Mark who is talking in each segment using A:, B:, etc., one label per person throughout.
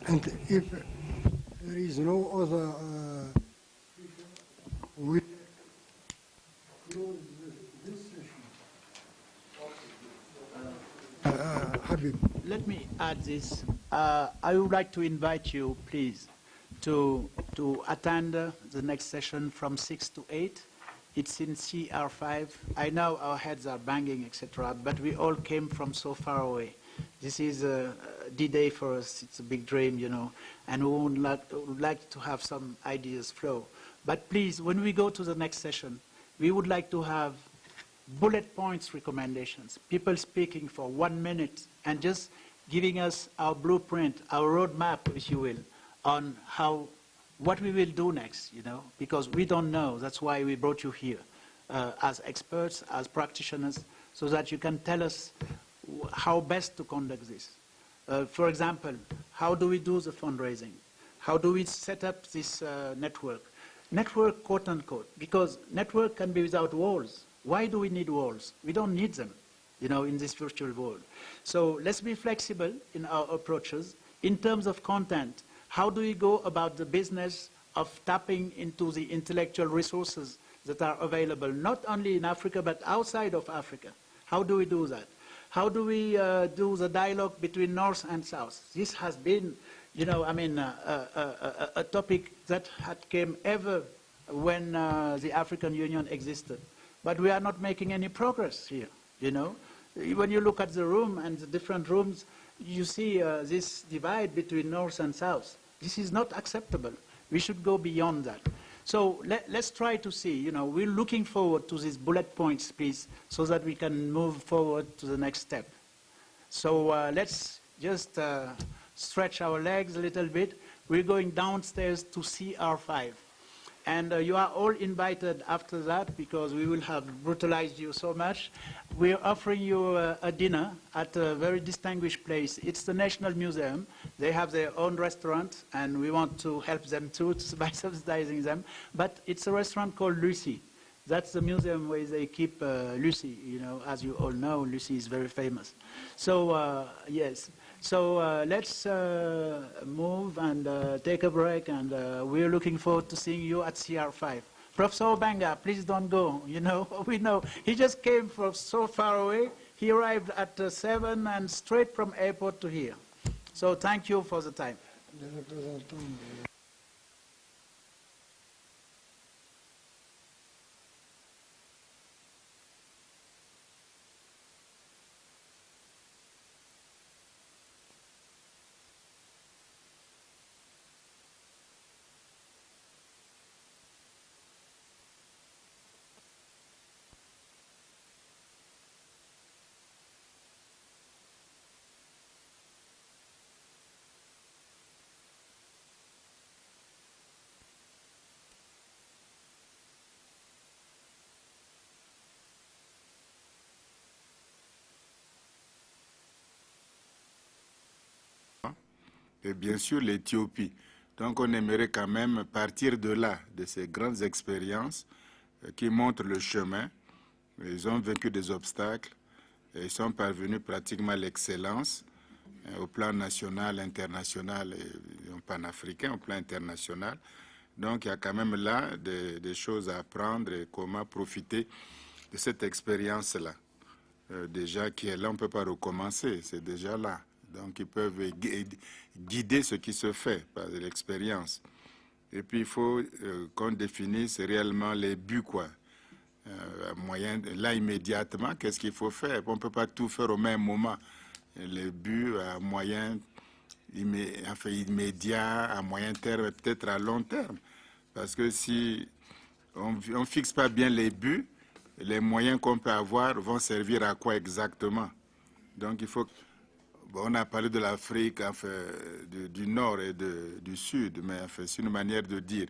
A: And if there is no other, we close this session. Habib.
B: Let me add this. I would like to invite you, please, to attend the next session from 6 to 8. It's in CR5. I know our heads are banging, etc., but we all came from so far away. This is a D-Day for us. It's a big dream, you know, and we would like to have some ideas flow. But please, when we go to the next session, we would like to have bullet points recommendations, people speaking for 1 minute and just giving us our blueprint, our roadmap, if you will, on what we will do next, you know, because we don't know. That's why we brought you here as experts, as practitioners, so that you can tell us how best to conduct this. For example, how do we do the fundraising? How do we set up this network? Network, quote unquote, because network can be without walls. Why do we need walls? We don't need them, you know, in this virtual world. So let's be flexible in our approaches. In terms of content, how do we go about the business of tapping into the intellectual resources that are available, not only in Africa, but outside of Africa? How do we do that? How do we do the dialogue between North and South? This has been, you know, I mean, a topic that came ever when the African Union existed. But we are not making any progress here, you know. When you look at the room and the different rooms, you see this divide between North and South. This is not acceptable. We should go beyond that. So let's try to see, you know, we're looking forward to these bullet points, please, so that we can move forward to the next step. So let's just stretch our legs a little bit. We're going downstairs to CR5. And you are all invited after that, because we will have brutalized you so much. We're offering you a dinner at a very distinguished place. It's the National Museum. They have their own restaurant, and we want to help them too by subsidizing them. But it's a restaurant called Lucy. That's the museum where they keep Lucy. You know, as you all know, Lucy is very famous. So, yes. So let's move and take a break, and we're looking forward to seeing you at CR5. Professor Obenga, please don't go. You know, we know. He just came from so far away. He arrived at 7 and straight from airport to here. So thank you for the time.
C: Et bien sûr l'Éthiopie. Donc on aimerait quand même partir de là, de ces grandes expériences qui montrent le chemin. Ils ont vaincu des obstacles et ils sont parvenus pratiquement à l'excellence au plan national, international et panafricain, au plan international. Donc il y a quand même là des choses à apprendre et comment profiter de cette expérience-là. Déjà qui est là, on ne peut pas recommencer, c'est déjà là. Donc, ils peuvent guider ce qui se fait par l'expérience. Et puis, il faut qu'on définisse réellement les buts, quoi. Là, immédiatement, qu'est-ce qu'il faut faire? On ne peut pas tout faire au même moment. Les buts à moyen, immédiat, à moyen terme, peut-être à long terme. Parce que si on ne fixe pas bien les buts, les moyens qu'on peut avoir vont servir à quoi exactement? Donc, il faut... Bon, on a parlé de l'Afrique, enfin, du Nord et du Sud, mais enfin, c'est une manière de dire.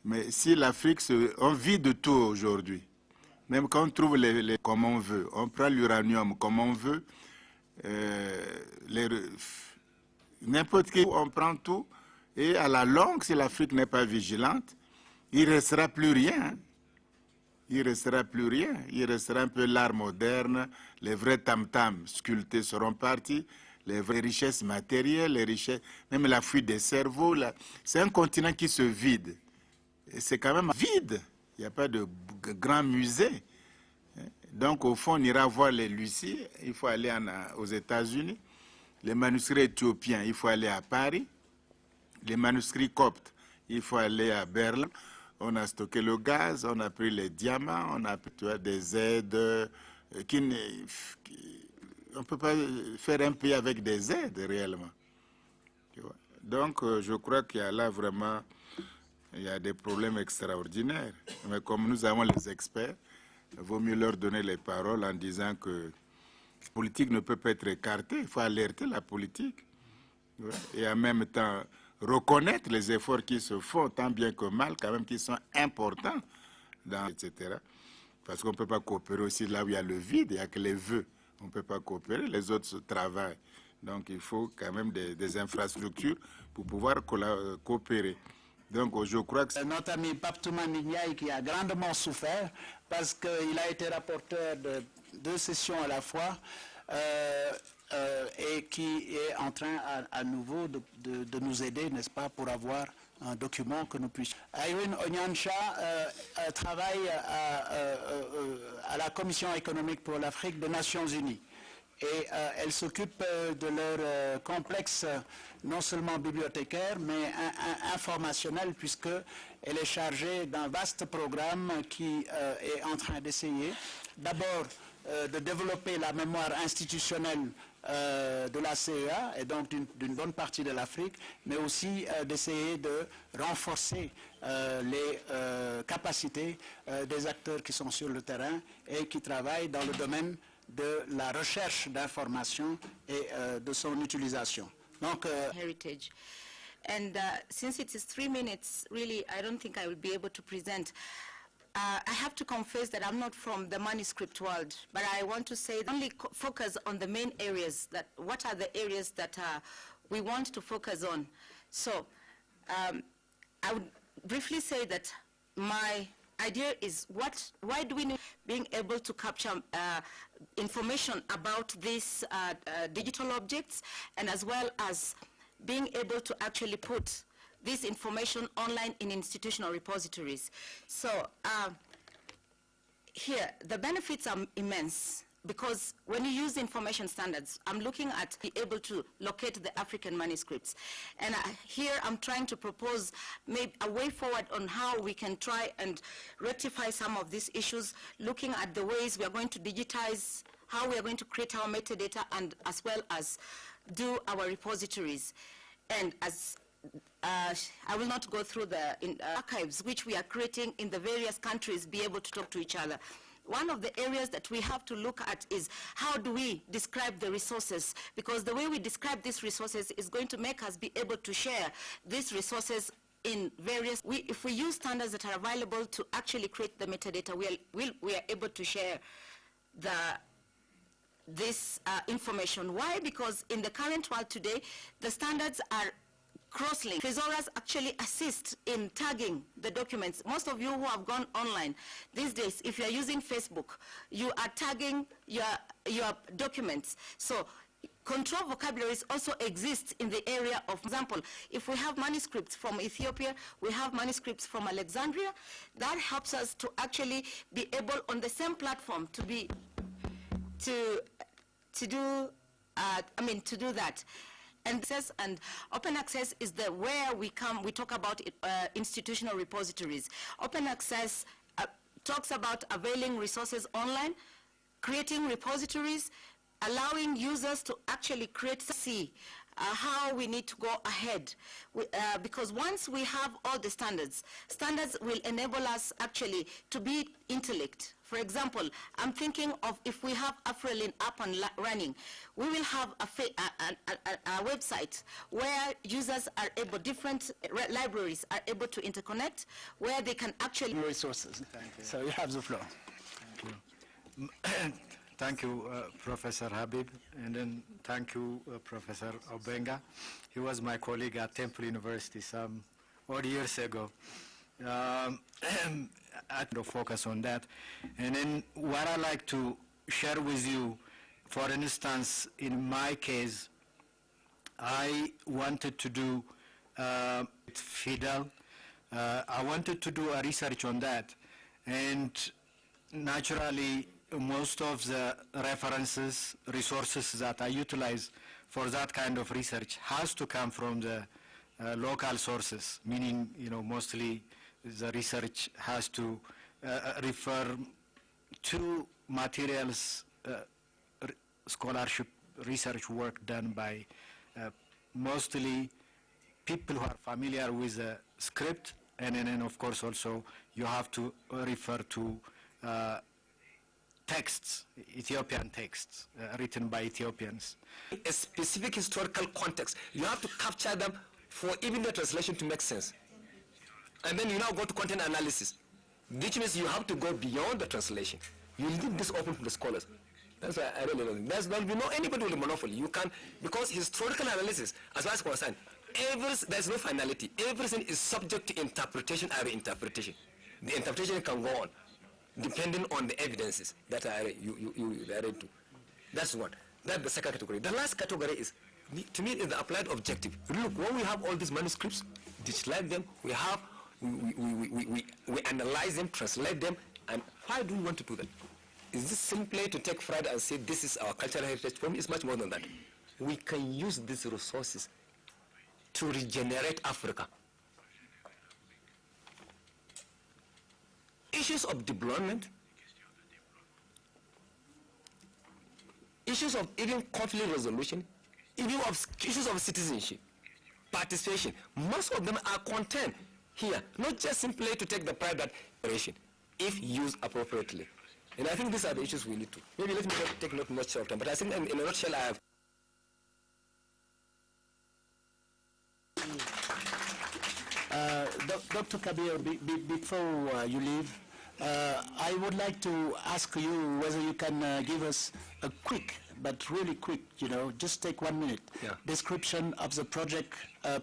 C: Mais si l'Afrique, on vit de tout aujourd'hui. Même quand on trouve comme on veut, on prend l'uranium comme on veut, n'importe qui, on prend tout, et à la longue, si l'Afrique n'est pas vigilante, il ne restera plus rien. Il ne restera plus rien. Il restera un peu l'art moderne, les vrais tam-tams sculptés seront partis, les vraies richesses matérielles, les richesses, même la fuite des cerveaux. C'est un continent qui se vide. Et c'est quand même vide. Il n'y a pas de grand musée. Donc, au fond, on ira voir les Lucie. Il faut aller aux États-Unis. Les manuscrits éthiopiens, il faut aller à Paris. Les manuscrits coptes, il faut aller à Berlin. On a stocké le gaz, on a pris les diamants, on a pris des aides on ne peut pas faire un pays avec des aides réellement. Donc, je crois qu'il y a là vraiment il y a des problèmes extraordinaires. Mais comme nous avons les experts, il vaut mieux leur donner les paroles en disant que la politique ne peut pas être écartée. Il faut alerter la politique. Et en même temps, reconnaître les efforts qui se font, tant bien que mal, quand même, qui sont importants, etc. Parce qu'on ne peut pas coopérer aussi là où il y a le vide, il n'y a que les vœux. On ne peut pas coopérer, les autres se travaillent. Donc il faut quand même des infrastructures pour pouvoir coopérer. Donc je crois que...
B: Notre ami Paptouma Ndiaye qui a grandement souffert parce qu'il a été rapporteur de 2 sessions à la fois et qui est en train à nouveau de nous aider, n'est-ce pas, pour avoir un document que nous puissions... Irene Onyansha travaille à la Commission économique pour l'Afrique des Nations Unies. Et elle s'occupe de leur complexe, non seulement bibliothécaire, mais informationnel, puisqu'elle est chargée d'un vaste programme qui est en train d'essayer, d'abord, de développer la mémoire institutionnelle de la CEA, et donc d'une bonne partie de l'Afrique, mais aussi d'essayer de renforcer les capacités des acteurs qui sont sur le terrain et qui travaillent dans le domaine de la recherche d'informations et de son utilisation. Donc,
D: heritage. And since it is 3 minutes, really, I don't think I will be able to present. I have to confess that I'm not from the manuscript world, but I want to say only focus on the main areas. What are the areas that we want to focus on? So I would briefly say that my idea is why do we need being able to capture information about these digital objects, and as well as being able to actually put this information online in institutional repositories. So here, the benefits are immense, because when you use information standards, I'm looking at be able to locate the African manuscripts. And here I'm trying to propose maybe a way forward on how we can try and rectify some of these issues, looking at the ways we are going to digitize, how we are going to create our metadata, and as well as do our repositories. And as I will not go through the archives which we are creating in the various countries, be able to talk to each other. One of the areas that we have to look at is how do we describe the resources, because the way we describe these resources is going to make us be able to share these resources in various, if we use standards that are available to actually create the metadata, we are able to share this information. Why? Because in the current world today, the standards are cross-linked. Thesaurus actually assist in tagging the documents. Most of you who have gone online these days, if you are using Facebook, you are tagging your documents. So control vocabularies also exist in the area of, for example, if we have manuscripts from Ethiopia, we have manuscripts from Alexandria, that helps us to actually be able on the same platform to do that. And open access is where we talk about institutional repositories. Open access talks about availing resources online, creating repositories, allowing users to actually see how we need to go ahead. Because once we have all the standards will enable us actually to be intellect. For example, I'm thinking of if we have Afrelin up and running, we will have a website where users are able, different libraries are able to interconnect, where they can actually...
B: resources. So you have the floor.
E: Thank you. Thank you, Professor Habib, and then thank you, Professor Obenga. He was my colleague at Temple University some odd years ago. I will focus on that. And then what I like to share with you, for instance, in my case, I wanted to do Fidel. I wanted to do a research on that, and naturally most of the references, resources that I utilize for that kind of research has to come from the local sources, meaning, mostly the research has to refer to materials, scholarship research work done by mostly people who are familiar with the script, and then of course also you have to refer to texts, Ethiopian texts, written by Ethiopians.
F: A specific historical context, you have to capture them for even the translation to make sense. And then you now go to content analysis, which means you have to go beyond the translation. You leave this open to the scholars. That's why I really don't think. There's no anybody with a monopoly. You can, because historical analysis, as far as concerned, there's no finality. Everything is subject to interpretation and reinterpretation. The interpretation can go on, depending on the evidences that you are into. That's one. That's the second category. The last category is, to me, is the applied objective. Look, when we have all these manuscripts, digitalize them, we analyze them, translate them, and why do we want to do that? Is this simply to take pride and say this is our cultural heritage? For me, it's much more than that. We can use these resources to regenerate Africa. Issues of development, issues of even conflict resolution, even of issues of citizenship, participation, most of them are contained here, not just simply to take the pride that if used appropriately. And I think these are the issues we need to. Maybe let me take not much of time, but I think in a nutshell I have.
B: Dr. Kabir, before you leave, I would like to ask you whether you can give us a quick, but really quick, just take 1 minute, description of the project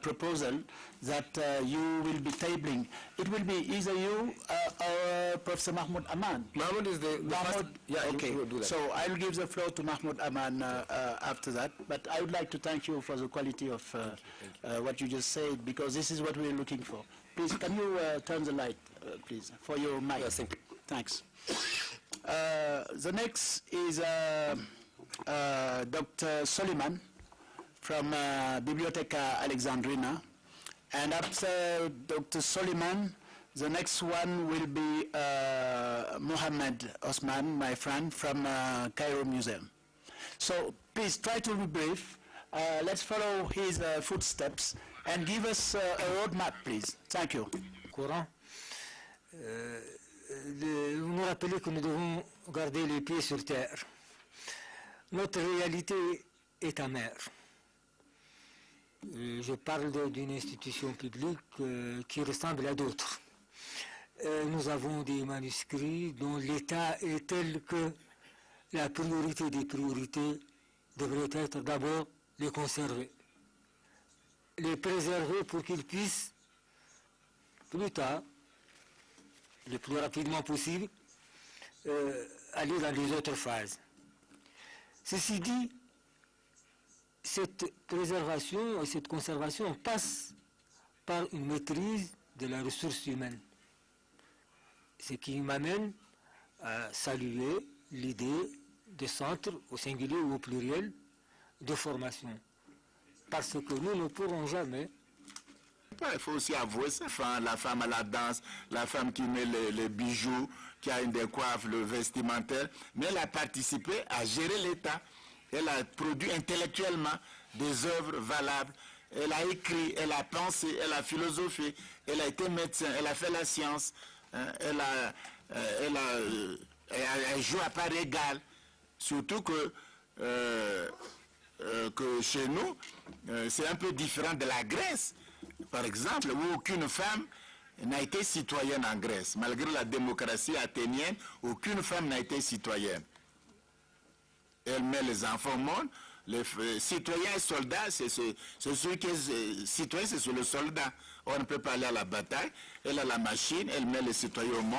B: proposal that you will be tabling. It will be either you or Professor Mahmoud Aman.
F: Mahmoud is the first. Yeah,
B: okay.
F: he will do that.
B: So I'll give the floor to Mahmoud Aman after that. But I would like to thank you for the quality of what you just said, because this is what we're looking for. Please, can you turn the light, please, for your mic?
F: Yes, thank you.
B: Thanks. The next is Dr. Soliman from Biblioteca Alexandrina. And after Dr. Soliman, the next one will be Mohammed Osman, my friend, from Cairo Museum. So please try to be brief. Let's follow his footsteps and give us a roadmap, please. Thank you.
G: Courant. Nous rappeler que nous devons garder les pieds sur terre. Notre réalité est amère. Je parle d'une institution publique qui ressemble à d'autres. Nous avons des manuscrits dont l'état est tel que la priorité des priorités devrait être d'abord les conserver, les préserver pour qu'ils puissent plus tard, le plus rapidement possible, aller dans les autres phases. Ceci dit, cette préservation et cette conservation passe par une maîtrise de la ressource humaine. Ce qui m'amène à saluer l'idée de centres, au singulier ou au pluriel, de formation. Parce que nous ne pourrons jamais.
C: Il faut aussi avouer ça. La femme à la danse, la femme qui met les bijoux, qui a une décoiffe, le vestimentaire, mais elle a participé à gérer l'État. Elle a produit intellectuellement des œuvres valables. Elle a écrit, elle a pensé, elle a philosophé, elle a été médecin, elle a fait la science, elle joue à part égale. Surtout que chez nous, c'est un peu différent de la Grèce, par exemple, où aucune femme n'a été citoyenne en Grèce. Malgré la démocratie athénienne, aucune femme n'a été citoyenne. Elle met les enfants au monde. Les citoyens et soldats, c'est celui qui est citoyen, c'est le soldat. On ne peut pas aller à la bataille. Elle a la machine, elle met les citoyens au monde.